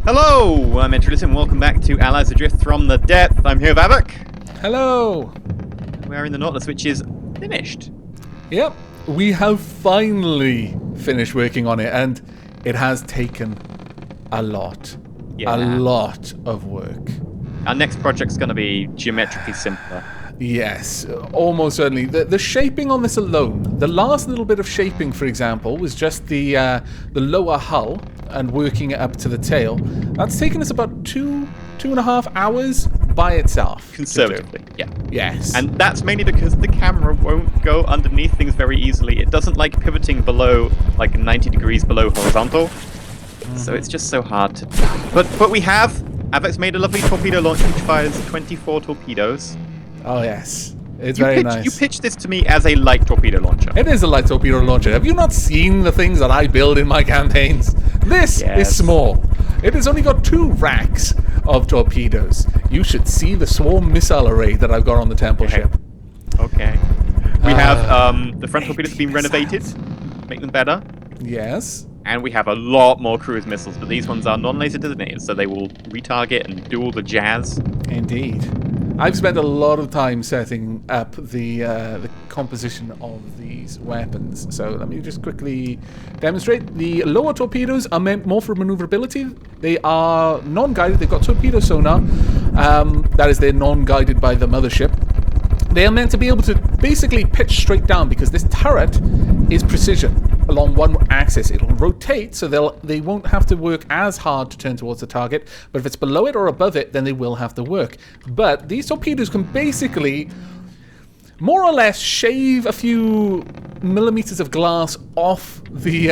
Hello, I'm EnterElysium. Welcome back to Allies Adrift from the Depth. I'm here with Avok. Hello! We're in the Nautilus, which is finished. Yep, we have finally finished working on it, and it has taken a lot. Yeah. A lot of work. Our next project's going to be geometrically simpler. Yes, almost certainly. The shaping on this alone, the last little bit of shaping, for example, was just the lower hull and working it up to the tail. That's taken us about two and a half hours by itself. Conservatively, yeah. Yes. And that's mainly because the camera won't go underneath things very easily. It doesn't like pivoting below, like 90 degrees below horizontal. So it's just so hard to... But we have... Avok's made a lovely torpedo launch which fires 24 torpedoes. Oh, yes. It's very nice. You pitched this to me as a light torpedo launcher. It is a light torpedo launcher. Have you not seen the things that I build in my campaigns? This is small. It has only got 2 racks of torpedoes. You should see the swarm missile array that I've got on the temple ship. Okay. We have the front torpedoes have been renovated, make them better. Yes. And we have a lot more cruise missiles, but these ones are non-laser designated, so they will retarget and do all the jazz. Indeed. I've spent a lot of time setting up the composition of these weapons. So let me just quickly demonstrate. The lower torpedoes are meant more for maneuverability. They are non-guided. They've got torpedo sonar. That is, they're non-guided by the mothership. They are meant to be able to basically pitch straight down because this turret is precision along one axis. It'll rotate, so they won't have to work as hard to turn towards the target. But if it's below it or above it, then they will have to work. But these torpedoes can basically, more or less, shave a few millimeters of glass off the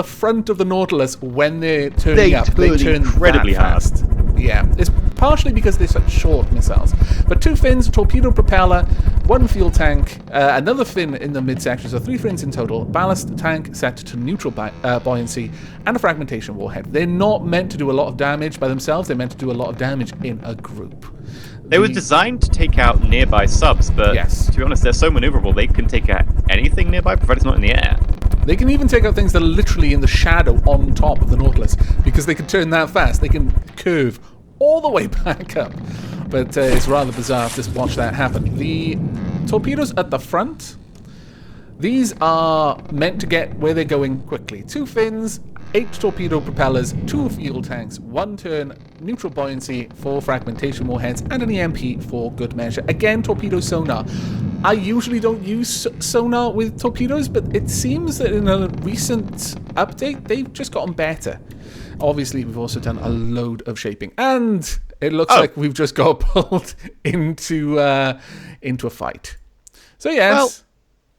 front of the Nautilus when they're turning up. They turn incredibly fast. Yeah, it's partially because they're such short missiles. But 2 fins, torpedo propeller, 1 fuel tank, another fin in the midsection, so 3 fins in total, ballast tank set to neutral buoyancy, and a fragmentation warhead. They're not meant to do a lot of damage by themselves, they're meant to do a lot of damage in a group. They were designed to take out nearby subs, but to be honest, they're so maneuverable, they can take out anything nearby, provided it's not in the air. They can even take out things that are literally in the shadow on top of the Nautilus, because they can turn that fast. They can curve all the way back up. But it's rather bizarre to just watch that happen. The torpedoes at the front, these are meant to get where they're going quickly. 2 fins, 8 torpedo propellers, 2 fuel tanks, 1 turn, neutral buoyancy, 4 fragmentation warheads, and an EMP for good measure. Again, torpedo sonar. I usually don't use sonar with torpedoes, but it seems that in a recent update, they've just gotten better. Obviously, we've also done a load of shaping, and it looks like we've just got pulled into a fight. So yes,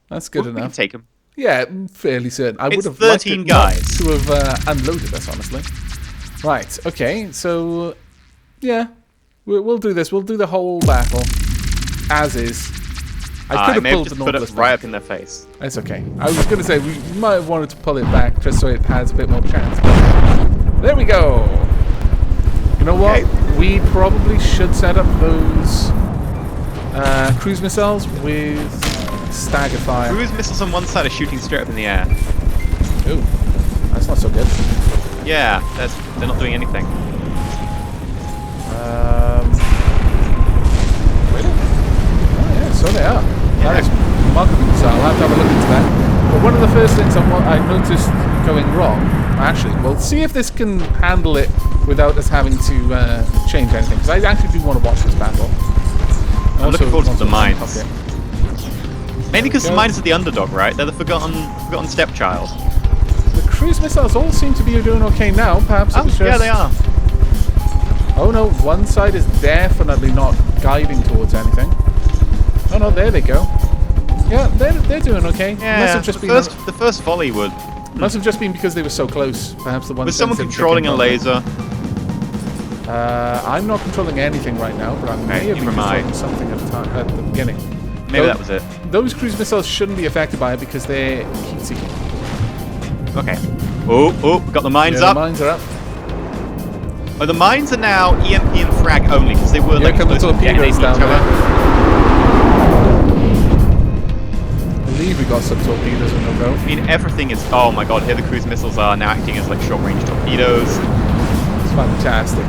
that's good enough. We can take them. Yeah, fairly certain. I would have 13 guys to have unloaded us, honestly. Right. Okay. So yeah, we'll do this. We'll do the whole battle as is. I could have pulled the Nautilus back. Right up in their face. It's okay. I was going to say we might have wanted to pull it back just so it has a bit more chance. But there we go. You know what? We probably should set up those cruise missiles with stagger fire. Cruise missiles on one side are shooting straight up in the air. Ooh, that's not so good. Yeah, they're not doing anything. Really? Oh yeah, so they are. That is remarkably bizarre. I'll have to have a look into that. But one of the first things I noticed going wrong, actually, we'll see if this can handle it without us having to change anything, because I actually do want to watch this battle. I'm looking forward to the mines. Mainly because the mines are the underdog, right? They're the forgotten stepchild. The cruise missiles all seem to be doing okay now. Perhaps it was just... Yeah, they are. Oh no, one side is definitely not guiding towards anything. Oh no, there they go. Yeah, they're doing okay. Yeah, must have just the first volley would... Must have just been because they were so close. Perhaps the one... Was someone controlling a laser? I'm not controlling anything right now, but I may have been controlling something at the beginning. Maybe that was it. Those cruise missiles shouldn't be affected by it because they're heat-seeking. Okay. Oh, got the mines up. The mines are up. Oh, the mines are now EMP and frag only because they were like the torpedoes down there. I believe we got some torpedoes in the row. I mean, everything is... Oh my god, here the cruise missiles are now acting as like short-range torpedoes. Fantastic.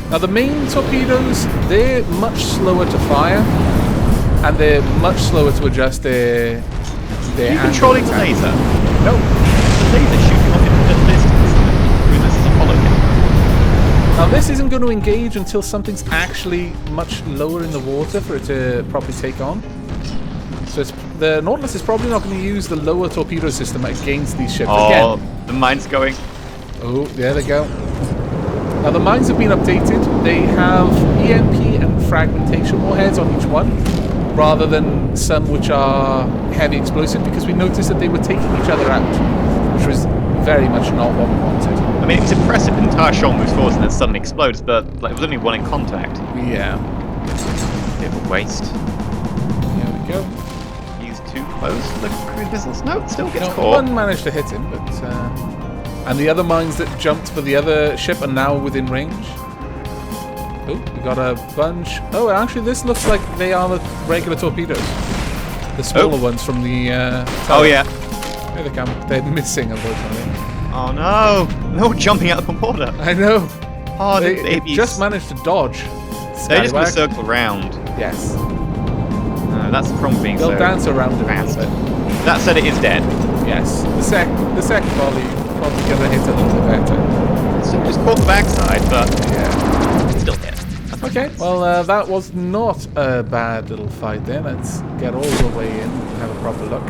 Now the main torpedoes, they're much slower to fire, and they're much slower to adjust their Are you controlling the laser? No. The laser shooting off into the distance. I mean, this is Apollo. Now this isn't going to engage until something's actually much lower in the water for it to properly take on. So the Nautilus is probably not going to use the lower torpedo system against these ships again. The mine's going. Oh, there they go. Now the mines have been updated. They have EMP and fragmentation warheads on each one, rather than some which are heavy explosive, because we noticed that they were taking each other out, which was very much not what we wanted. I mean, it's impressive. The entire shot moves forward and then suddenly explodes, but like, it was only one in contact. Yeah. Bit of a waste. There we go. He's too close to the cruise missiles. No, it still gets No, caught. one managed to hit him, but and the other mines that jumped for the other ship are now within range. Oh, we got a bunch. Oh, actually, this looks like they are the regular torpedoes. The smaller ones from the tower. Oh, yeah. There they come. They're missing, unfortunately. Oh, no. No, jumping out of the water. I know. Oh, They the babies. just managed to dodge. They're just going to Scallywag. circle around. Yes. That's the problem being They'll so dance around it a fast. little bit. That said, it is dead. Yes. The second volley probably going to hit a little bit better. So just caught the backside, but Yeah. it's still dead. Okay, well, that was not a bad little fight there. Let's get all the way in and have a proper look.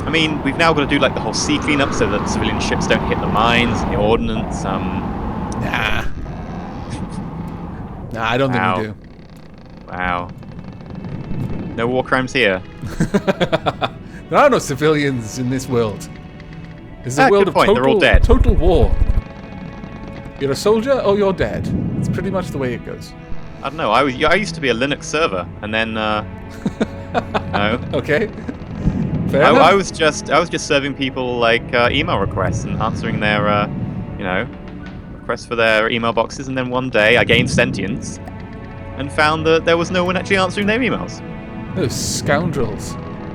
I mean, we've now got to do like the whole sea cleanup so that civilian ships don't hit the mines and the ordnance. Nah. Nah, I don't think we do. Wow. No war crimes here. There are no civilians in this world. It's a world good of point. They're all dead. total war. You're a soldier or you're dead. It's pretty much the way it goes. I don't know. I used to be a Linux server, and then no. Okay. Fair enough. I was just serving people like email requests and answering their requests for their email boxes, and then one day I gained sentience and found that there was no one actually answering their emails. Those scoundrels.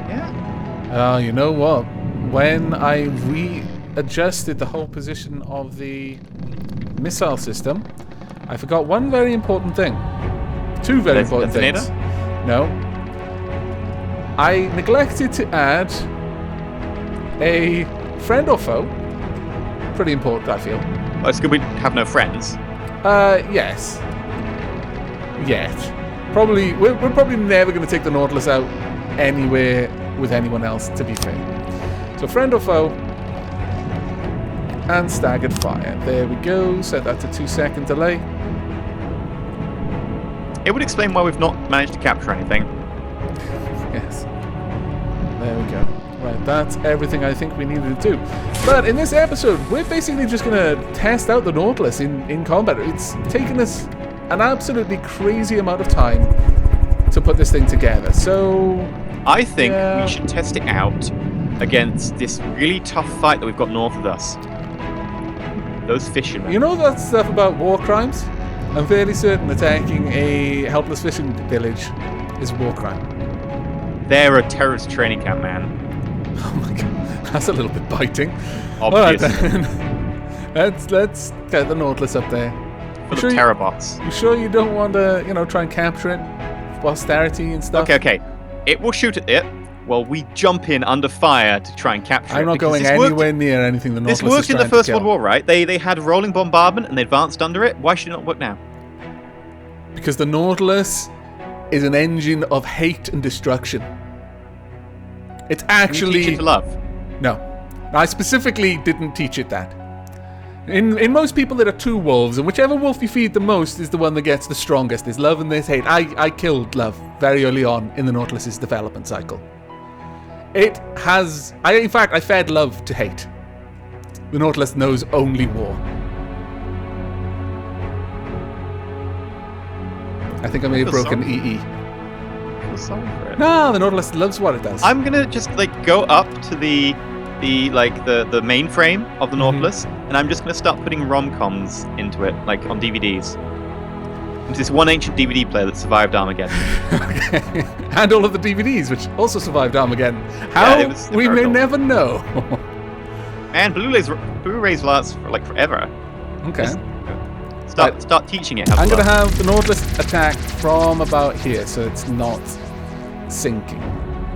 Yeah. You know what? When I readjusted the whole position of the missile system, I forgot one very important thing. Two very important things. No. I neglected to add a friend or foe. Pretty important, I feel. Oh, it's good we have no friends. Yes. Yet. Probably, we're probably never going to take the Nautilus out anywhere with anyone else, to be fair. So friend or foe, and staggered fire. There we go. Set that to 2-second delay. It would explain why we've not managed to capture anything. Yes. There we go. Right, that's everything I think we needed to do. But in this episode, we're basically just going to test out the Nautilus in combat. It's taken us an absolutely crazy amount of time to put this thing together. So I think we should test it out against this really tough fight that we've got north of us. Those fishermen. You know that stuff about war crimes? I'm fairly certain attacking a helpless fishing village is a war crime. They're a terrorist training camp, man. Oh my god, that's a little bit biting. Obviously. Alright then. Let's get the Nautilus up there. For the terror bots. You sure you don't want to, try and capture it for posterity and stuff? Okay. It will shoot at it while we jump in under fire to try and capture it. I'm not going anywhere near anything the Nautilus This worked is in the trying to First kill. World War, right? They had rolling bombardment and they advanced under it. Why should it not work now? Because the Nautilus is an engine of hate and destruction. It's actually... Can you teach it to love? No. I specifically didn't teach it that. In most people, there are two wolves, and whichever wolf you feed the most is the one that gets the strongest. There's love and there's hate. I killed love very early on in the Nautilus's development cycle. It has... in fact, I fed love to hate. The Nautilus knows only war. I think I may have broken EE. I feel sorry for it. No, the Nautilus loves what it does. I'm gonna just go up to the mainframe of the Nautilus, and I'm just gonna start putting rom-coms into it, like on DVDs. Into this one ancient DVD player that survived Armageddon. Okay. And all of the DVDs, which also survived Armageddon. How? Yeah, we may never know. And Blu-rays last for forever. Okay. Start teaching it how to I'm going to fly. have the Nautilus attack from about here, so it's not sinking.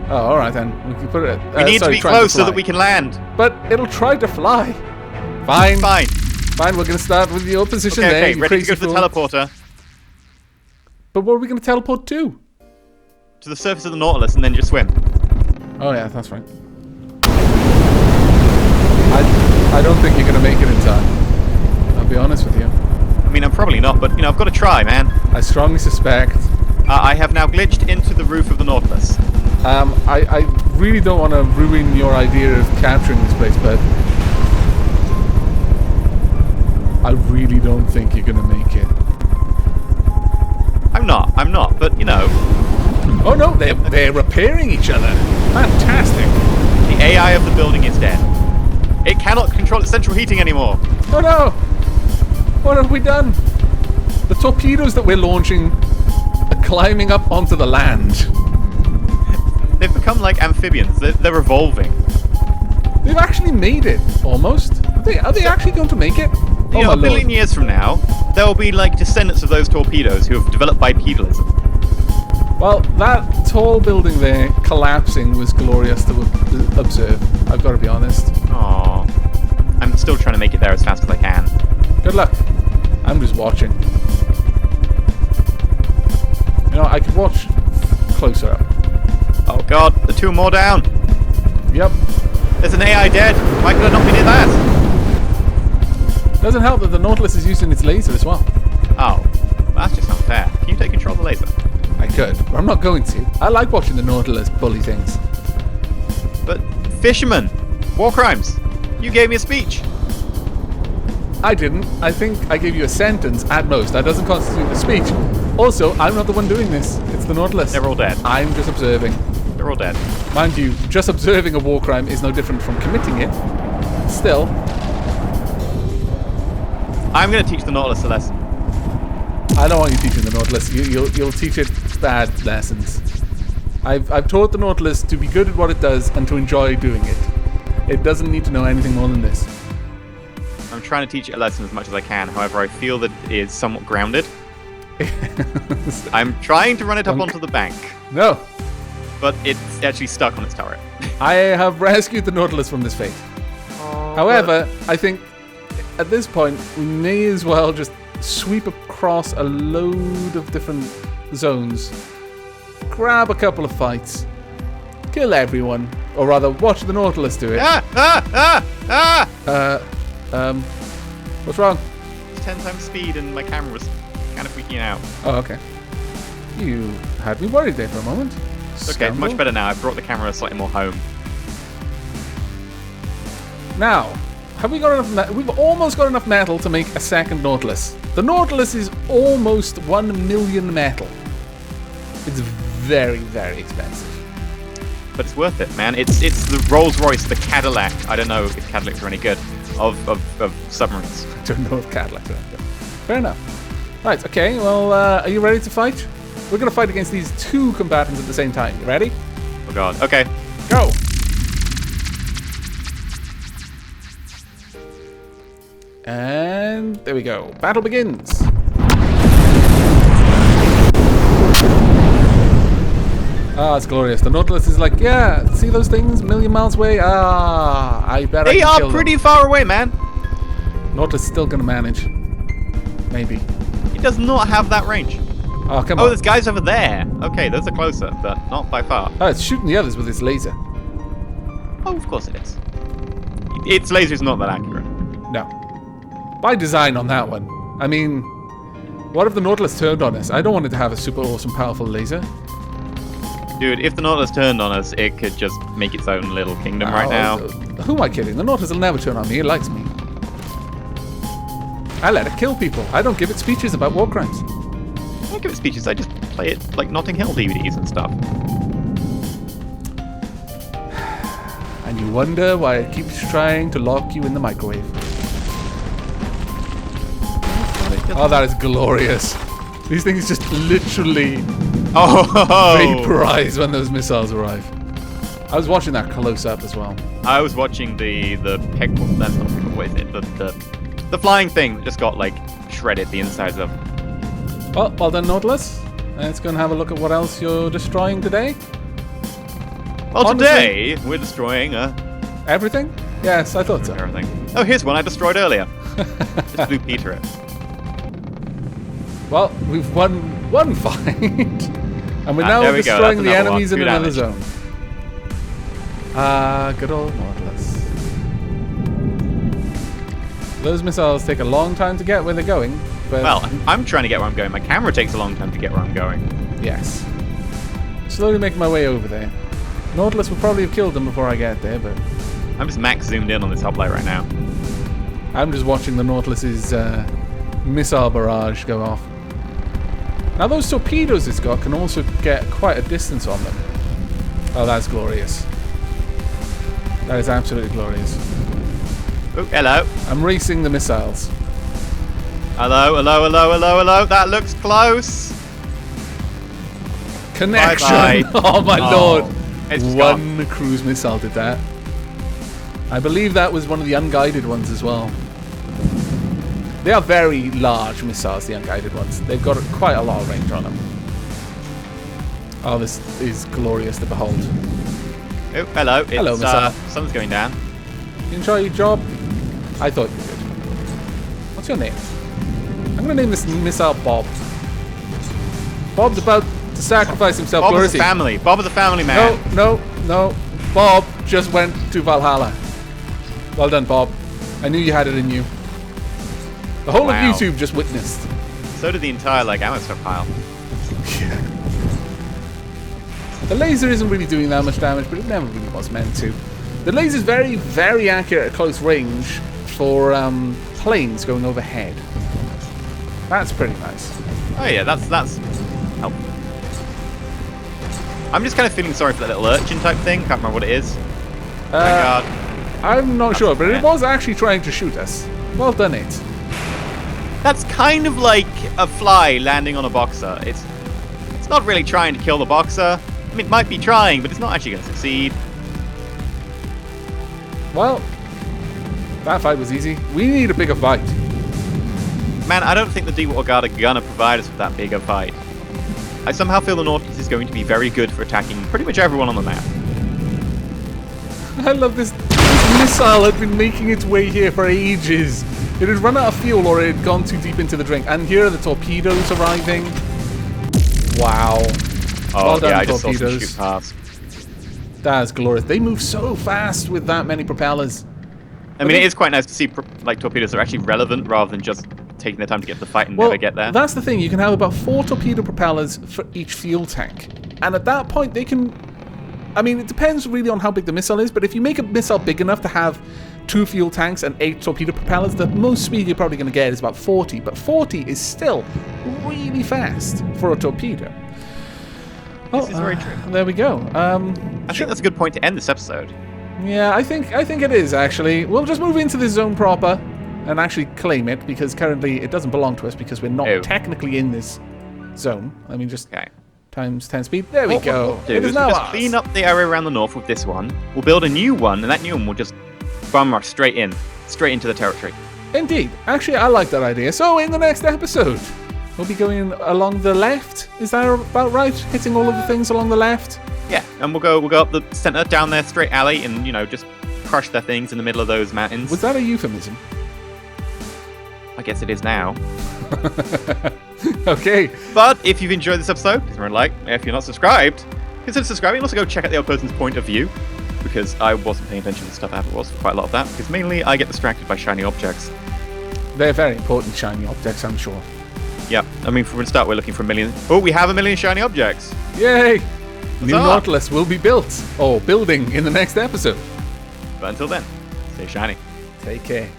Oh, all right then. We can put it. We need to be close so that we can land. But it'll try to fly. Fine. Fine. Fine. We're going to start with your position there. Okay, you ready to crazy go to the fool. teleporter. But what are we going to teleport to? To the surface of the Nautilus and then just swim. Oh yeah, that's right. I don't think you're going to make it in time. I'll be honest with you. I mean, I'm probably not, but, I've got to try, man. I strongly suspect. I have now glitched into the roof of the Nautilus. I really don't want to ruin your idea of capturing this place, but I really don't think you're going to make it. I'm not, but, Oh no, they're repairing each other. Fantastic. the AI of the building is dead. It cannot control its central heating anymore. Oh no! What have we done? The torpedoes that we're launching are climbing up onto the land. They've become like amphibians. They're evolving. They've actually made it, almost. Are they actually going to make it? Oh my A billion lord. years from now, there will be like descendants of those torpedoes who have developed bipedalism. Well, that tall building there collapsing was glorious to observe. I've got to be honest. Aww. I'm still trying to make it there as fast as I can. Good luck. I'm just watching. I could watch closer up. Oh god, the two more down. Yep. There's an AI dead. Why could I not be near that? Doesn't help that the Nautilus is using its laser as well. Oh, that's just unfair. Can you take control of the laser? I could, but I'm not going to. I like watching the Nautilus bully things. But fisherman, war crimes. You gave me a speech. I didn't. I think I gave you a sentence at most. That doesn't constitute a speech. Also, I'm not the one doing this. It's the Nautilus. They're all dead. I'm just observing. They're all dead. Mind you, just observing a war crime is no different from committing it. Still, I'm going to teach the Nautilus a lesson. I don't want you teaching the Nautilus. You'll teach it bad lessons. I've taught the Nautilus to be good at what it does and to enjoy doing it. It doesn't need to know anything more than this. I'm trying to teach it a lesson as much as I can. However, I feel that it is somewhat grounded. I'm trying to run it up onto the bank, No, but it's actually stuck on its turret. I have rescued the Nautilus from this fate. However, I think at this point we may as well just sweep across a load of different zones, grab a couple of fights, kill everyone, or rather watch the Nautilus do it. What's wrong? It's 10 times speed and my camera was kind of freaking out. Oh, okay. You had me worried there for a moment. Okay, much better now. I've brought the camera slightly more home. Now, have we got enough? We've almost got enough metal to make a second Nautilus. The Nautilus is almost 1 million metal. It's very, very expensive. But it's worth it, man. It's the Rolls Royce, the Cadillac. I don't know if Cadillacs are any good. Of submarines. I don't know if Cadillacs are good. Fair enough. Right, okay, well, are you ready to fight? We're going to fight against these two combatants at the same time. You ready? Oh god. Okay. Go! And there we go. Battle begins. Ah, it's glorious. The Nautilus is like, yeah, see those things a million miles away? Ah, I bet They I can are kill pretty them. far away, man. Nautilus is still going to manage. Maybe. It does not have that range. Oh, come Oh, on. there's guys over there. Okay, those are closer, but not by far. Oh, it's shooting the others with its laser. Oh, of course it is. Its laser's not that accurate. No. By design on that one. I mean, what if the Nautilus turned on us? I don't want it to have a super awesome, powerful laser. Dude, if the Nautilus turned on us, it could just make its own little kingdom right now. Who am I kidding? The Nautilus will never turn on me. It likes me. I let it kill people. I don't give it speeches about war crimes. I don't give it speeches, I just play it like Notting Hill DVDs and stuff. And you wonder why it keeps trying to lock you in the microwave. Oh, that is glorious. These things just literally vaporize when those missiles arrive. I was watching that close up as well. I was watching the flying thing that just got like shredded the insides of. Well done, Nautilus. Let's go and have a look at what else you're destroying today. Well, Honestly, today we're destroying everything? Yes, I thought so. everything. Oh, here's one I destroyed earlier. Just blew Peter it. Well, we've won one fight. And we're now there we go. destroying That's the another enemies one. in Two another damage. zone. Good old Nautilus. Those missiles take a long time to get where they're going, but Well, I'm trying to get where I'm going. My camera takes a long time to get where I'm going. yes. Slowly making my way over there. Nautilus would probably have killed them before I get there, but I'm just max zoomed in on this hoplite right now. I'm just watching the Nautilus's missile barrage go off. Now those torpedoes it's got can also get quite a distance on them. Oh, that's glorious. That is absolutely glorious. Oh, hello. I'm racing the missiles. Hello, hello, hello, hello, hello. That looks close. Connection! Bye-bye. Oh my lord! It's just One cruise missile did that. I believe that was one of the unguided ones as well. They are very large missiles, the unguided ones. They've got quite a lot of range on them. Oh, this is glorious to behold. Oh, hello. It's, Hello, missile. sun's going down. You enjoy your job? I thought you did. What's your name? I'm going to name this missile Bob. Bob's about to sacrifice himself Bob is gloriously. a family. Bob is a family man. No. Bob just went to Valhalla. Well done, Bob. I knew you had it in you. The whole Wow. of YouTube just witnessed. So did the entire ammo stockpile. Yeah. The laser isn't really doing that much damage, but it never really was meant to. The laser's very, very accurate at close range for planes going overhead. That's pretty nice. Oh yeah, that's helpful. I'm just kind of feeling sorry for that little urchin type thing. Can't remember what it is. Oh my god. I'm not sure, but it bad. was actually trying to shoot us. Well done, it. That's kind of like a fly landing on a boxer. It's not really trying to kill the boxer. I mean, it might be trying, but it's not actually going to succeed. Well, that fight was easy. We need a bigger fight. Man, I don't think the Deepwater Guard are gonna provide us with that bigger fight. I somehow feel the Nautilus is going to be very good for attacking pretty much everyone on the map. I love this. This missile had been making its way here for ages. It had run out of fuel or it had gone too deep into the drink. And here are the torpedoes arriving. Wow. Oh Well done, yeah, I just saw some torpedoes. shoot past. That's glorious. They move so fast with that many propellers. I mean, it is quite nice to see torpedoes that are actually relevant rather than just taking their time to get to the fight and Well, never get there. that's the thing. You can have about 4 torpedo propellers for each fuel tank. And at that point, they can... I mean, it depends really on how big the missile is, but if you make a missile big enough to have 2 fuel tanks and 8 torpedo propellers, the most speed you're probably going to get is about 40. But 40 is still really fast for a torpedo. This is very true. There we go. I think that's a good point to end this episode. Yeah, I think it is, actually. We'll just move into this zone proper and actually claim it, because currently it doesn't belong to us because we're not technically in this zone. I mean, just Okay. times 10 speed. There we What go. we'll do It is is now we'll just ours. clean up the area around the north with this one. We'll build a new one, and that new one will just bum rush straight into the territory. Indeed. Actually, I like that idea. So, in the next episode, we'll be going along the left. Is that about right? Hitting all of the things along the left? Yeah, and we'll go up the center down their straight alley, and just crush their things in the middle of those mountains. Was that a euphemism? I guess it is now. Okay. But if you've enjoyed this episode, please remember to like. If you're not subscribed, consider subscribing. Also go check out the other person's point of view, because I wasn't paying attention to the stuff I was for quite a lot of that, because mainly I get distracted by shiny objects. They're very important shiny objects, I'm sure. Yep, I mean, for a start, we're looking for 1 million. Oh, we have 1 million shiny objects. Yay! New Huzzah! Nautilus will be built, or building, in the next episode. But until then, stay shiny. Take care.